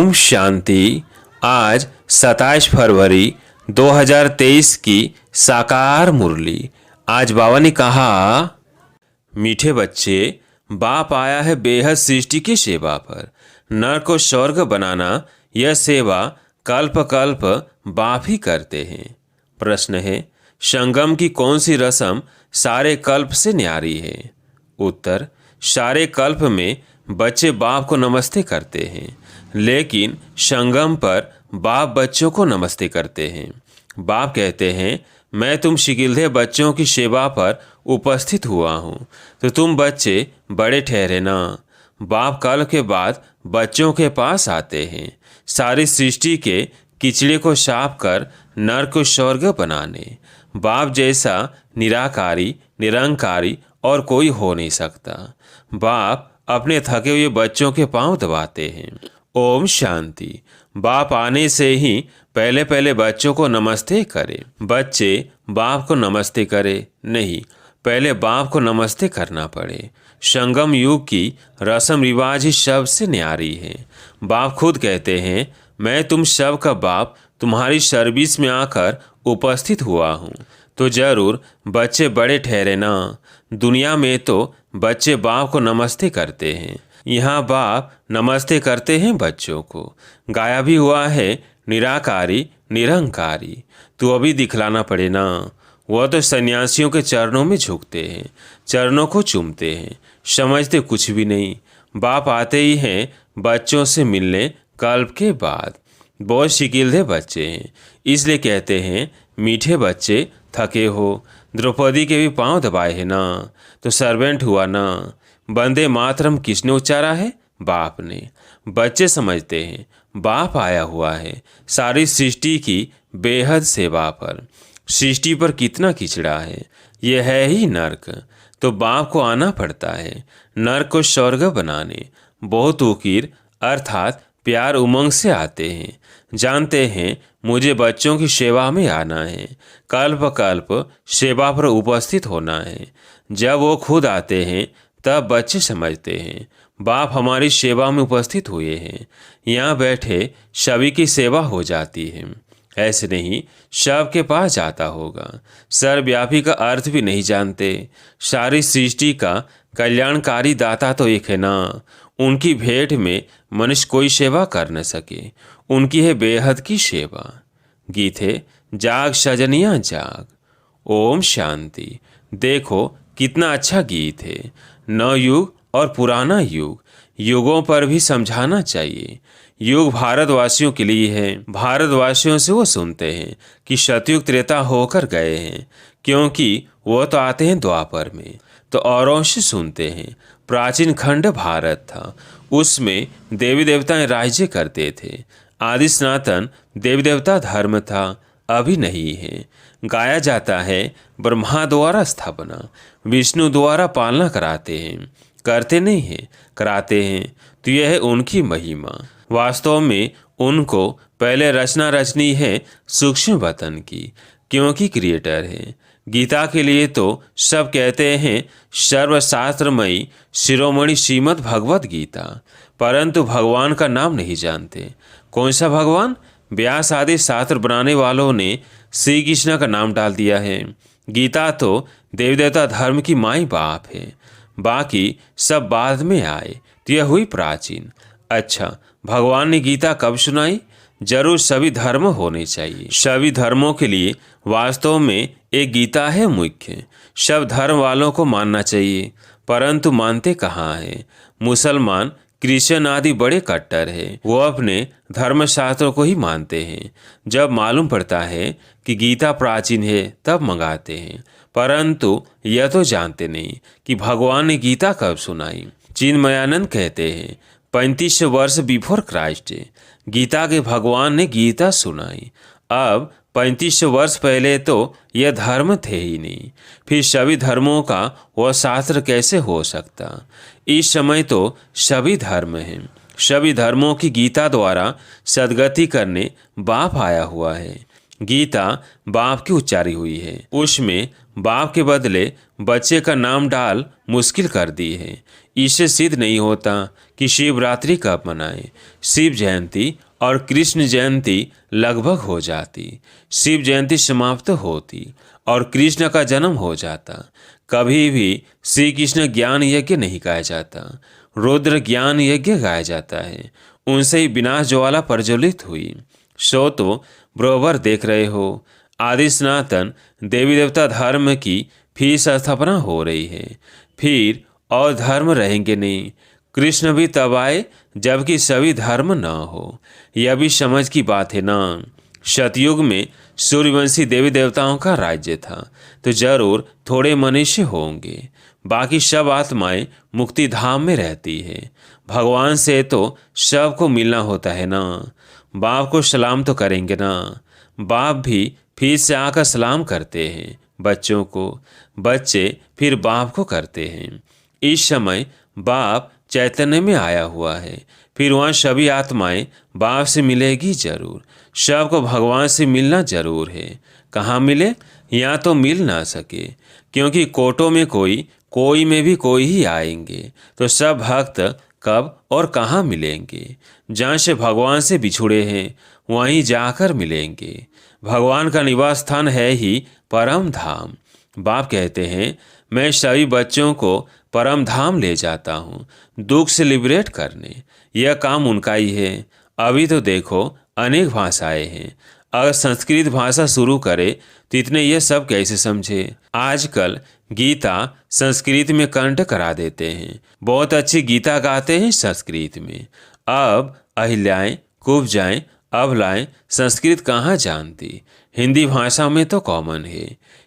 ओम शांति। आज 27 फरवरी 2023 की साकार मुरली। आज बाबा ने कहा, मीठे बच्चे, बाप आया है बेहद सृष्टि की सेवा पर। नर को स्वर्ग बनाना, यह सेवा कल्प कल्प बाप ही करते हैं। प्रश्न है, संगम की कौन सी रस्म सारे कल्प से न्यारी है? उत्तर, सारे कल्प में बच्चे बाप को नमस्ते करते हैं, लेकिन संगम पर बाप बच्चों को नमस्ते करते हैं। बाप कहते हैं, मैं तुम शिकिल्धे बच्चों की सेवा पर उपस्थित हुआ हूँ, तो तुम बच्चे बड़े ठहरे ना। बाप कल के बाद बच्चों के पास आते हैं, सारी सृष्टि के किचड़े को साफ कर नर को स्वर्ग बनाने। बाप जैसा निराकारी, निरंकारी और कोई हो नहीं सकता। बाप अपने थके हुए बच्चों के पांव दबाते हैं। ओम शांति। बाप आने से ही पहले पहले बच्चों को नमस्ते करें। बच्चे बाप को नमस्ते करें नहीं, पहले बाप को नमस्ते करना पड़े। संगम युग की रस्म रिवाज ही सबसे न्यारी है। बाप खुद कहते हैं, मैं तुम सब का बाप तुम्हारी सर्विस में आकर उपस्थित हुआ हूँ, तो जरूर बच्चे बड़े ठहरे ना। दुनिया में तो बच्चे बाप को नमस्ते करते हैं, यहाँ बाप नमस्ते करते हैं बच्चों को। गाया भी हुआ है, निराकारी निरंकारी, तो अभी दिखलाना पड़े ना। वह तो सन्यासियों के चरणों में झुकते हैं, चरणों को चूमते हैं, समझते कुछ भी नहीं। बाप आते ही हैं बच्चों से मिलने कल्प के बाद। बहुत शिकिल्धे बच्चे हैं, इसलिए कहते हैं, मीठे बच्चे थके हो। द्रौपदी के भी पांव दबाए हैं ना, तो सर्वेंट हुआ ना। वंदे मातरम किसने उच्चारा है? बाप ने। बच्चे समझते हैं बाप आया हुआ है सारी सृष्टि की बेहद सेवा पर। सृष्टि पर कितना किचड़ा है, यह है ही नर्क, तो बाप को आना पड़ता है नर्क को स्वर्ग बनाने। बहुत उकीर अर्थात प्यार उमंग से आते हैं, जानते हैं मुझे बच्चों की सेवा में आना है, कल्प कल्प सेवा पर उपस्थित होना है। जब वो खुद आते हैं तब बच्चे समझते हैं बाप हमारी सेवा में उपस्थित हुए हैं, यहाँ बैठे सभी की सेवा हो जाती है। ऐसे नहीं सब के पास जाता होगा। सर्वव्यापी का अर्थ भी नहीं जानते। सारी सृष्टि का कल्याणकारी दाता तो एक है ना। उनकी भेंट में मनुष्य कोई सेवा कर न सके, उनकी है बेहद की सेवा। गीत है, जाग सजनिया जाग। ओम शांति। देखो कितना अच्छा गीत है। नवयुग और पुराना युग, युगों पर भी समझाना चाहिए। युग भारतवासियों के लिए है। भारतवासियों से वो सुनते हैं कि सतयुग त्रेता होकर गए हैं, क्योंकि वो तो आते हैं द्वापर में। तो औरों से सुनते हैं प्राचीन खंड भारत था, उसमें देवी देवताएं राज्य करते थे। आदि सनातन देवी देवता धर्म था, अभी नहीं है। गाया जाता है ब्रह्मा द्वारा स्थापना, विष्णु द्वारा पालना कराते हैं, करते नहीं हैं, कराते हैं। तो यह है उनकी महिमा। वास्तव में उनको पहले रचना रचनी है सूक्ष्म वतन की, क्योंकि क्रिएटर है। गीता के लिए तो सब कहते हैं सर्वशास्त्रमयी शिरोमणि श्रीमद् भगवत गीता, परंतु भगवान का नाम नहीं जानते। कौन सा भगवान? व्यास आदि शास्त्र बनाने वालों ने श्री कृष्ण का नाम डाल दिया है। गीता तो देवी देवता धर्म की माई बाप है, बाकी सब बाद में आए, तो यह हुई प्राचीन। अच्छा, भगवान ने गीता कब सुनाई? जरूर सभी धर्म होने चाहिए। सभी धर्मों के लिए वास्तव में एक गीता है मुख्य। सब धर्म वालों को मानना चाहिए, परंतु मानते कहाँ हैं? मुसलमान, क्रिश्चियन आदि बड़े कट्टर है, वो अपने धर्मशास्त्रों को ही मानते हैं। जब मालूम पड़ता है कि गीता प्राचीन है तब मंगाते हैं, परंतु यह तो जानते नहीं कि भगवान ने गीता कब सुनाई। चिन्मयानंद कहते हैं 35 वर्ष बिफोर क्राइस्ट गीता के भगवान ने गीता सुनाई। अब 35 वर्ष पहले तो यह धर्म थे ही नहीं, फिर सभी धर्मों का वह शास्त्र कैसे हो सकता? इस समय तो सभी धर्म हैं। सभी धर्मों की गीता द्वारा सदगति करने बाप आया हुआ है। गीता बाप की उच्चारी हुई है, उसमें बाप के बदले बच्चे का नाम डाल मुश्किल कर दी है। इससे सिद्ध नहीं होता कि शिवरात्रि कब मनाएं। शिव जयंती और कृष्ण जयंती लगभग हो जाती, शिव जयंती समाप्त होती और कृष्ण का जन्म हो जाता। कभी भी श्री कृष्ण ज्ञान यज्ञ नहीं गाया जाता, रुद्र ज्ञान यज्ञ गाया जाता है। उनसे ही विनाश ज्वाला प्रज्वलित हुई। सो तो बरोबर देख रहे हो, आदि सनातन देवी देवता धर्म की फिर स्थापना हो रही है। फिर और धर्म रहेंगे नहीं। कृष्ण भी तब आए जबकि सभी धर्म न हो। यह भी समझ की बात है ना। सतयुग में सूर्यवंशी देवी देवताओं का राज्य था, तो जरूर थोड़े मनुष्य होंगे। बाकी सब आत्माएं मुक्ति धाम में रहती है। भगवान से तो सबको मिलना होता है ना। बाप को सलाम तो करेंगे ना। बाप भी फिर से आकर सलाम करते हैं बच्चों को, बच्चे फिर बाप को करते हैं। इस समय बाप चैतन्य में आया हुआ है, फिर वहाँ सभी आत्माएं बाप से मिलेगी जरूर। सबको भगवान से मिलना जरूर है। कहाँ मिले? यहाँ तो मिल ना सके, क्योंकि कोटों में कोई में भी कोई ही आएंगे, तो सब भक्त कब और कहाँ मिलेंगे? जहाँ से भगवान से बिछुड़े हैं वहीं जाकर मिलेंगे। भगवान का निवास स्थान है ही परम धाम। बाप कहते हैं, मैं सभी बच्चों को परम धाम ले जाता हूँ दुख से लिबरेट करने। यह काम उनका ही है। अभी तो देखो अनेक भाषाएं हैं। अगर संस्कृत भाषा शुरू करे तो इतने ये सब कैसे समझे? आजकल गीता संस्कृत में कंठ करा देते हैं। बहुत अच्छी गीता गाते हैं संस्कृत में। अब अहिल्याएं, कुब्जाएं, अबलाएं संस्कृत कहाँ जानती? हिंदी भाषा में तो कॉमन है।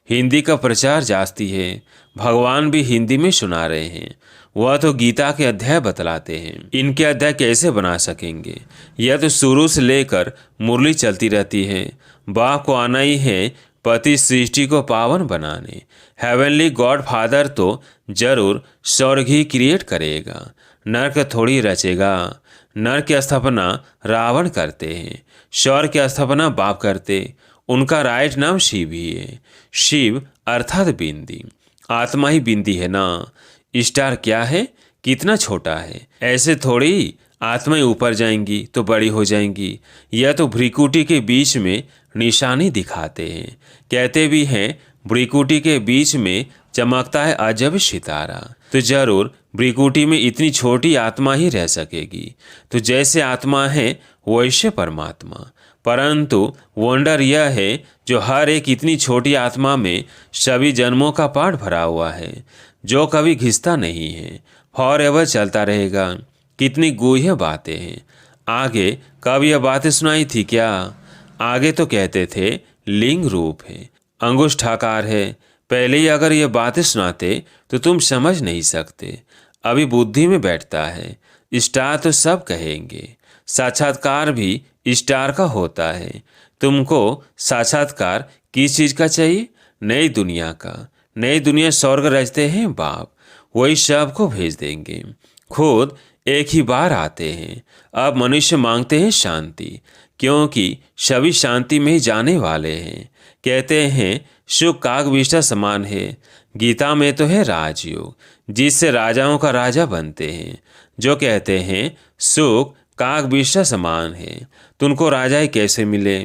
हिंदी का प्रचार जास्ती है। भगवान भी हिंदी में सुना रहे हैं। वह तो गीता के अध्याय बतलाते हैं। इनके अध्याय कैसे बना सकेंगे? यह तो शुरू से लेकर मुरली चलती रहती है। बाप को आना ही है पति सृष्टि को पावन बनाने। हेवनली गॉड फादर तो जरूर स्वर्ग ही क्रिएट करेगा, नर्क थोड़ी रचेगा। नर की स्थापना रावण करते हैं, स्वर्ग की स्थापना बाप करते। उनका राइट नाम शिव ही है। शिव अर्थात बिंदी, आत्मा ही बिंदी है ना। स्टार क्या है? कितना छोटा है। ऐसे थोड़ी आत्माएं ऊपर जाएंगी तो बड़ी हो जाएंगी। यह तो भ्रिकुटी के बीच में निशानी दिखाते हैं। कहते भी हैं भ्रिकुटी के बीच में चमकता है अजब सितारा। तो जरूर भ्रिकुटी में इतनी छोटी आत्मा ही रह सकेगी। तो जैसे आत्मा है वैसे परमात्मा। परंतु वंडर यह है जो हर एक इतनी छोटी आत्मा में सभी जन्मों का पाठ भरा हुआ है, जो कभी घिसता नहीं है, फॉर एवर चलता रहेगा। कितनी गूढ़ बातें हैं। आगे कब यह बातें सुनाई थी क्या? आगे तो कहते थे लिंग रूप है, अंगुष्ठाकार है। पहले ही अगर ये बातें सुनाते तो तुम समझ नहीं सकते। अभी बुद्धि में बैठता है। स्टार तो सब कहेंगे। साक्षात्कार भी स्टार का होता है। तुमको साक्षात्कार किस चीज़ का चाहिए? नई दुनिया का। नई दुनिया स्वर्ग रचते हैं बाप, वही सबको भेज देंगे। खुद एक ही बार आते हैं। अब मनुष्य मांगते हैं शांति, क्योंकि सभी शांति में ही जाने वाले हैं। कहते हैं सुख काकविष्ठा समान है। गीता में तो है राजयोग, जिससे राजाओं का राजा बनते हैं। जो कहते हैं सुख काकविष्ठा समान है, तो उनको राजा ही कैसे मिले?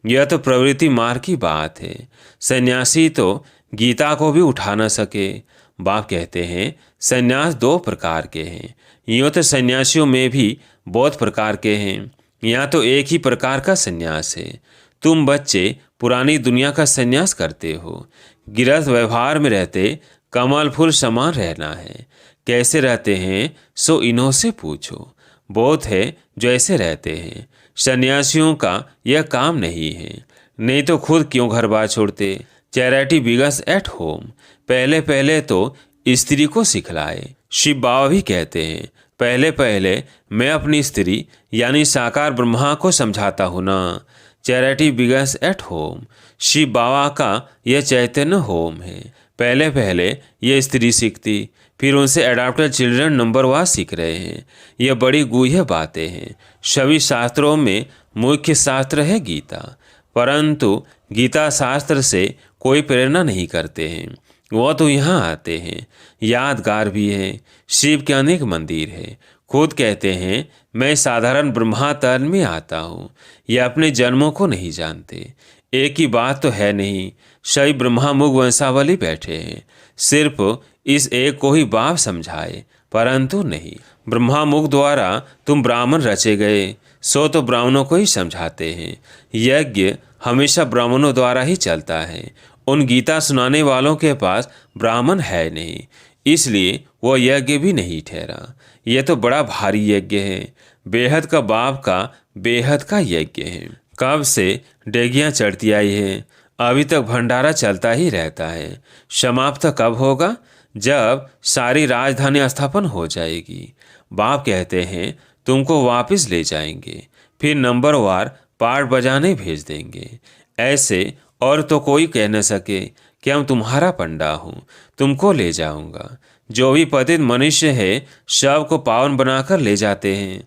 यह तो प्रवृत्ति मार्ग की बात है। सन्यासी तो गीता को भी उठा न सके। बाप कहते हैं सन्यास दो प्रकार के हैं। यूँ तो सन्यासियों में भी बहुत प्रकार के हैं, यहाँ तो एक ही प्रकार का सन्यास है। तुम बच्चे पुरानी दुनिया का सन्यास करते हो। गृहस्थ व्यवहार में रहते कमल फूल समान रहना है। कैसे रहते हैं सो इन्हों से पूछो। बहुत है जो ऐसे रहते हैं। सन्यासियों का यह काम नहीं है, नहीं तो खुद क्यों घर बार छोड़ते। Charity begins at home. पहले पहले तो स्त्री को सिखलाए। शिव बाबा भी कहते हैं पहले पहले मैं अपनी स्त्री यानी साकार ब्रह्मा को समझाता हूँ ना। Charity begins at home. Shiv Baba का यह चैतन्य होम है। पहले पहले ये स्त्री सीखती, फिर उनसे अडॉप्टेड चिल्ड्रन नंबर वार सीख रहे हैं। यह बड़ी गूढ़ बातें हैं। सभी शास्त्रों में मुख्य शास्त्र है गीता, परंतु गीता शास्त्र से कोई प्रेरणा नहीं करते हैं। वो तो यहाँ आते हैं, यादगार भी है। शिव के अनेक मंदिर है। खुद कहते हैं मैं साधारण ब्रह्मातल में आता हूँ। ये अपने जन्मों को नहीं जानते। एक ही बात तो है नहीं, सही ब्रह्मामुख वंशावली बैठे हैं। सिर्फ इस एक को ही बाप समझाए, परंतु नहीं। ब्रह्मामुख द्वारा तुम ब्राह्मण रचे गए, सो तो ब्राह्मणों को ही समझाते हैं। यज्ञ हमेशा ब्राह्मणों द्वारा ही चलता है। उन गीता सुनाने वालों के पास ब्राह्मण है नहीं, इसलिए वो यज्ञ भी नहीं ठहरा। यह तो बड़ा भारी यज्ञ है। बेहद का बाप का बेहद का यज्ञ है। कब से डेगियां चढ़ती आई है, अभी तक भंडारा चलता ही रहता है। समाप्त कब होगा? जब सारी राजधानी स्थापन हो जाएगी। बाप कहते हैं तुमको वापस ले जाएंगे, फिर नंबरवार पाठ बजाने भेज देंगे। ऐसे और तो कोई कह न सके कि हम तुम्हारा पंडा हूँ, तुमको ले जाऊंगा। जो भी पतित मनुष्य है शव को पावन बनाकर ले जाते हैं।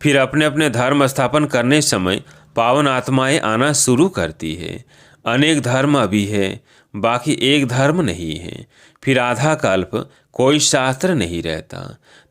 फिर अपने अपने धर्म स्थापन करने समय पावन आत्माएं आना शुरू करती है। अनेक धर्म अभी है, बाकी एक धर्म नहीं है। फिर आधा कल्प कोई शास्त्र नहीं रहता।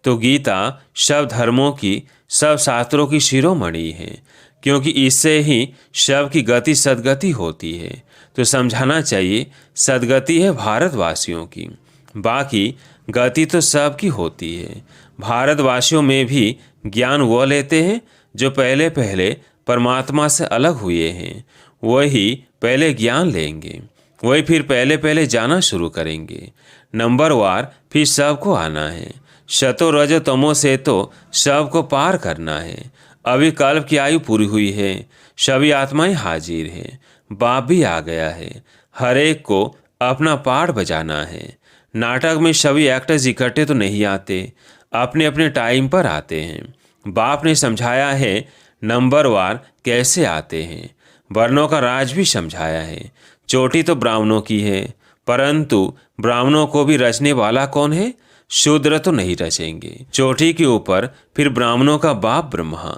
तो गीता सब धर्मों की, सब शास्त्रों की शिरोमणि है, क्योंकि इससे ही शव की गति सदगति होती है। तो समझाना चाहिए सदगति है भारतवासियों की, बाकी गति तो सबकी होती है। भारतवासियों में भी ज्ञान वो लेते हैं जो पहले पहले परमात्मा से अलग हुए हैं। वही पहले ज्ञान लेंगे, वही फिर पहले पहले जाना शुरू करेंगे। नंबरवार फिर सबको आना है। शतो रजो तमो से तो सबको पार करना है। अभी कल्प की आयु पूरी हुई है, सभी आत्माएं हाजिर हैं। बाप भी आ गया है। हर एक को अपना पाठ बजाना है। नाटक में सभी एक्टर्स इकट्ठे तो नहीं आते, अपने अपने टाइम पर आते हैं। बाप ने समझाया है नंबरवार कैसे आते हैं। वर्णों का राज भी समझाया है। चोटी तो ब्राह्मणों की है, परंतु ब्राह्मणों को भी रचने वाला कौन है? शूद्र तो नहीं रचेंगे। चोटी के ऊपर फिर ब्राह्मणों का बाप ब्रह्मा,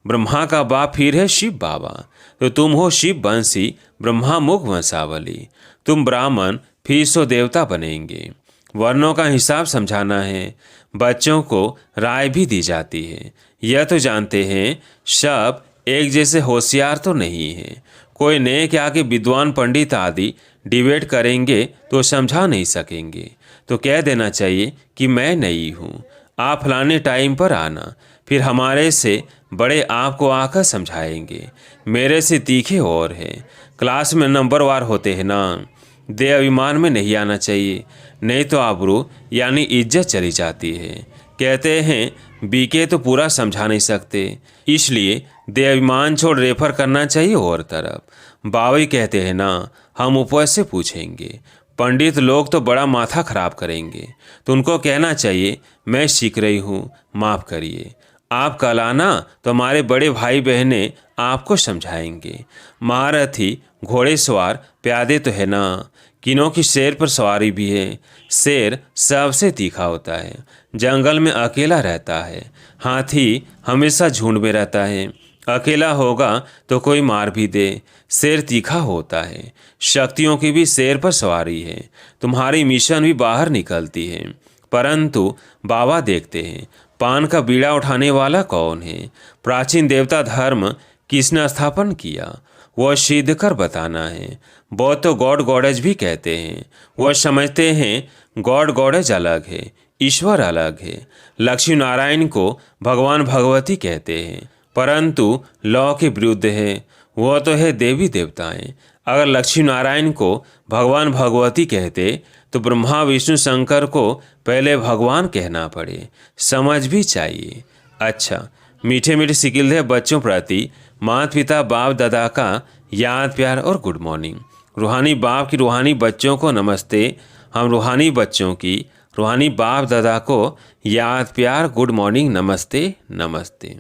ब्रह्मा का बाप फिर है शिव बाबा। तो तुम हो शिव वंशी ब्रह्मा मुख वंशावली। तुम ब्राह्मण फिर सो देवता बनेंगे। वर्णों का हिसाब समझाना है। बच्चों को राय भी दी जाती है। यह तो जानते हैं सब एक जैसे होशियार तो नहीं है। कोई नए के आगे विद्वान पंडित आदि डिबेट करेंगे तो समझा नहीं सकेंगे। तो कह देना चाहिए कि मैं नहीं हूँ, आप फलाने टाइम पर आना, फिर हमारे से बड़े आपको आकर समझाएंगे। मेरे से तीखे और हैं। क्लास में नंबरवार होते हैं ना। दे अभिमान में नहीं आना चाहिए, नहीं तो आबरू यानी इज्जत चली जाती है। कहते हैं बीके तो पूरा समझा नहीं सकते, इसलिए दे अभिमान छोड़ रेफर करना चाहिए और तरफ। बाबा कहते हैं ना हम ऊपर से पूछेंगे। पंडित लोग तो बड़ा माथा खराब करेंगे, तो उनको कहना चाहिए मैं सीख रही हूँ, माफ़ करिए। आप कल आना तो हमारे बड़े भाई बहनें आपको समझाएंगे। महारथी घोड़ेसवार प्यादे तो है ना, किनों की शेर पर सवारी भी है। शेर सबसे तीखा होता है, जंगल में अकेला रहता है। हाथी हमेशा झुंड में रहता है, अकेला होगा तो कोई मार भी दे। शेर तीखा होता है। शक्तियों की भी शेर पर सवारी है। तुम्हारी मिशन भी बाहर निकलती है, परंतु बाबा देखते हैं पान का बीड़ा उठाने वाला कौन है। प्राचीन देवता धर्म किसने स्थापन किया, वह सिद्ध कर बताना है। बौद्ध तो गॉड गॉडेज भी कहते हैं। वह समझते हैं गॉड गॉडेज अलग है, ईश्वर अलग है। लक्ष्मी नारायण को भगवान भगवती कहते हैं, परंतु लौ के विरुद्ध है। वह तो है देवी देवताएं। अगर लक्ष्मी नारायण को भगवान भगवती कहते तो ब्रह्मा विष्णु शंकर को पहले भगवान कहना पड़े। समझ भी चाहिए। अच्छा, मीठे मीठे सिकिलधे बच्चों प्रति माता पिता बाप दादा का याद प्यार और गुड मॉर्निंग। रूहानी बाप की रूहानी बच्चों को नमस्ते। हम रूहानी बच्चों की रूहानी बाप दादा को याद प्यार गुड मॉर्निंग नमस्ते नमस्ते।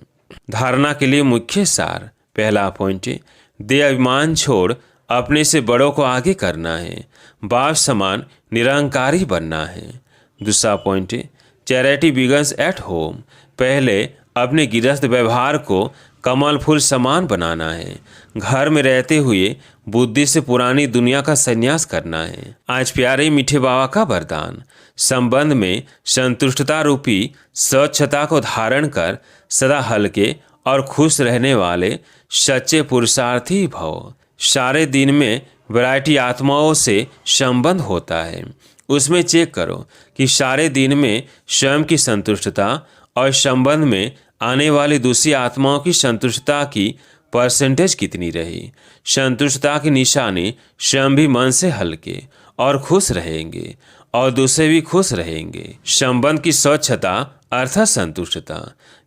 धारणा के लिए मुख्य सार। पहला पॉइंट, दे अभिमान छोड़ अपने से बड़ों को आगे करना है। बाप समान निरंकारी बनना है। दूसरा point, charity begins eight home. पहले अपने गृहस्थ व्यवहार को कमल फूल समान बनाना है। घर में रहते हुए बुद्धि से पुरानी दुनिया का संन्यास करना है। आज प्यारे मीठे बाबा का वरदान, संबंध में संतुष्टता रूपी स्वच्छता को धारण कर सदा हल्के और खुश रहने वाले सच्चे पुरुषार्थी भव। सारे दिन में वैरायटी आत्माओं से संबंध होता है, उसमें चेक करो कि सारे दिन में स्वयं की संतुष्टता और संबंध में आने वाली दूसरी आत्माओं की संतुष्टता की परसेंटेज कितनी रही। संतुष्टता की निशानी स्वयं भी मन से हल्के और खुश रहेंगे और दूसरे भी खुश रहेंगे। संबंध की स्वच्छता अर्थात संतुष्टता,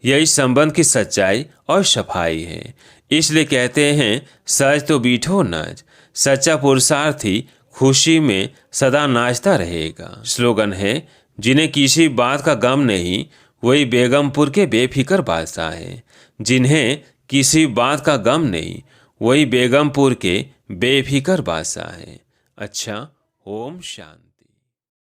यही संबंध की सच्चाई और सफाई है। इसलिए कहते हैं सच तो बीठो नाच। सच्चा पुरुषार्थी खुशी में सदा नाचता रहेगा। स्लोगन है, जिन्हें किसी बात का गम नहीं वही बेगमपुर के बेफिक्र बादशाह है। जिन्हें किसी बात का गम नहीं वही बेगमपुर के बेफिक्र बादशाह है। अच्छा, ओम शांति।